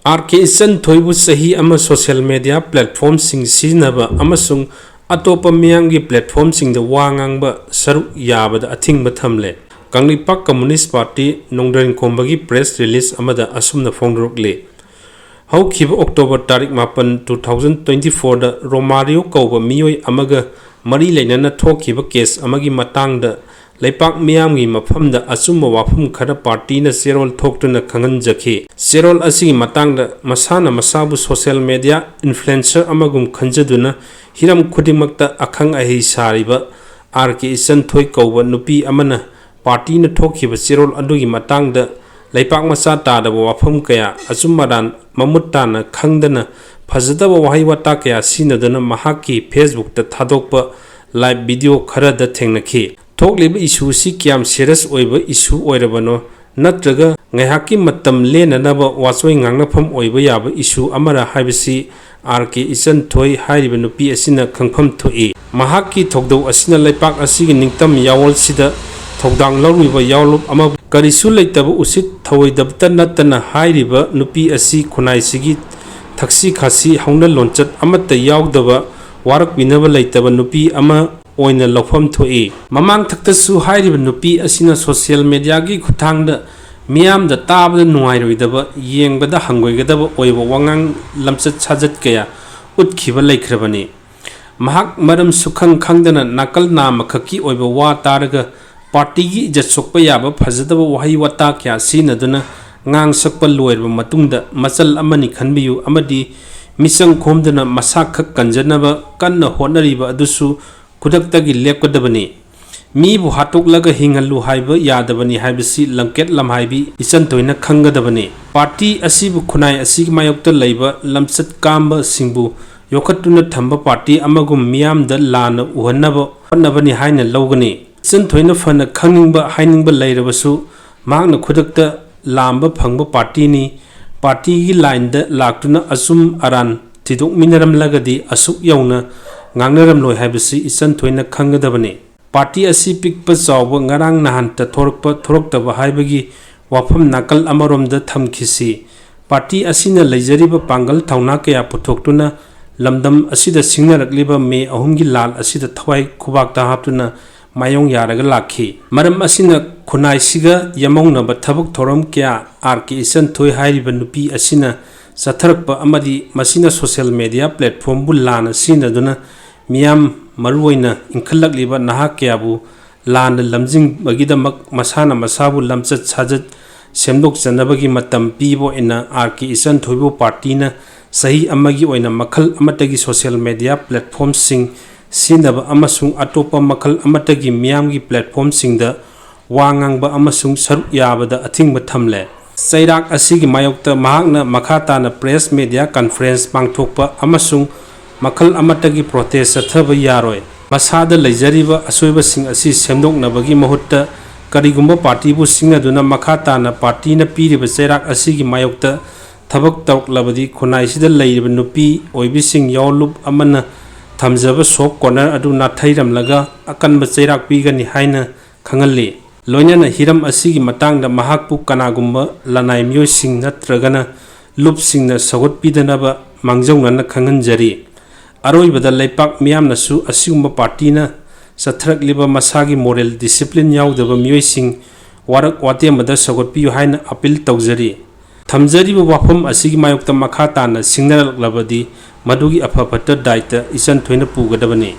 RK Ichanthoi bu chahi ama social media platform sing sizinaba amasung atopa miyamgi platform sing da wa ngangba saruk yabada athingba thamle Kanglipak Communist Party nongdarin kombagi press release amada asumna phongdrukle Haukiba October tarik 8 2024 da Romario kauba miyoi amaga mari leinana thokiba case amagi matangda Leipak miyamgi mafamda asumba wafum khara party na serol thoktuna khanganjaki serol asigi matangda masana masabu social media influencer amagum khanjaduna hiram khudimakta akhang ahi sariba RK Ichanthoi kauba nupi amana party na thokiba serol adugi matangda Leipak masa tadaba wafum kaya asummaran mamutana khangdana phajadaba wahi wata kaya sinaduna mahaki Facebook ta thadokpa live video khara da thengnaki Thokleba issue si kiam serious oiba issue oirabano natraga ngaihaki matam lenanaba wasoi ngangnafam oiba yaba issue amara haibasi RK Ichanthoi hairiba nupi asina khangpham thoi mahaki thokdau asina leipak asigi ningtam yawol sida thokdang lawriba yawlup ama karisu leitaba usit thawoidabta natana hairiba nupi asi khunai sigi thaksi khasi hauna lonchat amata yawdaba warak binaba leitaba nupi ama oina lawfam thoi mamang thaktasu hairiba nupi asina social media gi khuthangda miyam da tabda nuairoidaba yengbada hangoigadaba oiba wangang lamchat sajat kaya utkhiba laikhrabani mahak maram sukhang khangdana nakal nama khaki oiba wa taraga party gi ijat sokpa yaba phajadaba wahi wata kya sinaduna ngang sakpa loirba matungda machal amani khanbiyu amadi misang khomdana masak khak kanjanaba kanna honariba adusu kudaktagi lepkadabani mi bu hatoklaga hingalu haiba yadabani haibasi lamket lamhaibi Ichanthoi khangadabani party asibu khunai asigi mayokta leiba lamchat kamba singbu yokhatuna thamba party amagum miyam da lana uhannaba honnabani haina lawgani Ichanthoi fana khangingba hainingba leirabasu magna khudakta lamba phangba party ni party gi line da laktuna asum aran tidok minaram lagadi asuk yauna ngangnaram loi haibasi Ichanthoi khangadabani party asi pikpa chawba ngarang nahan ta thoroktaba haibagi wafam nakal amaromda thamkhisi party asina leijariba pangal thauna kaya puthoktuna lamdam asida singnarakliba me ahumgi lal asida thawai khubakta haptuna mayong yaraga lakhi maram asina khunai siga yamaunaba thabak thoram kya RK Ichanthoi hairiba nupi asina satharakpa amadi masina social media platform bu lana sinaduna miyam maruoina inkhalakliba nahak kyabu lana lamjing bagidamak masana masabu lamchat sajat semdok chanabagi matam pibo ina RK Ichanthoi bu party na sahi amagi oina makhal amatagi social media platform sing sinaba amasung atopa makhal amatagi miyamgi platform singda wangangba amasung saruk yabada athingba thamle Sairak asigi mayokta mahakna makhata na press media conference pangthokpa amasung makhal amatagi protest athaba yaroi masada leijariba asoiba sing asi semdoknabagi mahutta karigumba party bu singaduna makhata na party na piriba sairak asigi mayokta thabak tawklabadi khunai sida leiriba nupi oibising yawlup amana thamjaba shop corner adu na thairamlaga akanba sairak pigani haina khangalli loinana hiram asigi matangda mahakpu kanagumba lanai myo sing natragana lup singna sagot pidanaba mangjawnana khanganjari Aroibada leipak miyamnasu asigumba party na sathrakliba masagi moral discipline yaudaba myoising warak watemada sagotpiyu haina appeal tawjari thamjariba wafam asigi mayokta makhata na singnaраklabadi madugi afafata daita Ichanthoi pugadabani